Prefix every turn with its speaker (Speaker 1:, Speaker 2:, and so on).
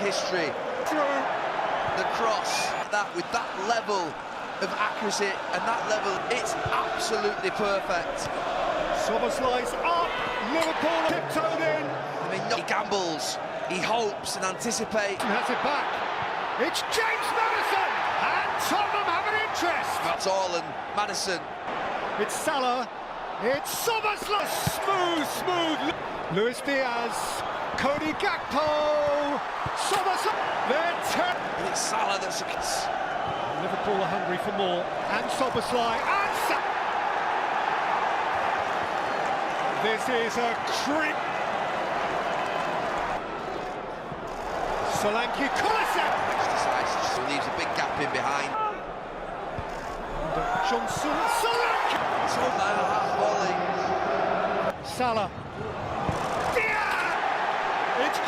Speaker 1: history. Through the cross, that with that level of accuracy and that level, it's absolutely perfect.
Speaker 2: Slice up, Liverpool tiptoed in.
Speaker 1: I mean, he gambles, he hopes and anticipates.
Speaker 2: And has it back. It's James Maddison, and Tottenham have an interest.
Speaker 1: That's all, and Maddison.
Speaker 2: It's Salah, it's Szoboszlai, smooth. Luis Diaz, Cody Gakpo, Szoboszlai,
Speaker 1: And it's Salah that's
Speaker 2: Liverpool are hungry for more, and Szoboszlai, and this is a creep. Solanke Kulisevich.
Speaker 1: So leaves a big gap in behind.
Speaker 2: Johnson, Solanke.
Speaker 1: It's all now half volley.
Speaker 2: Salah. Diaz! It's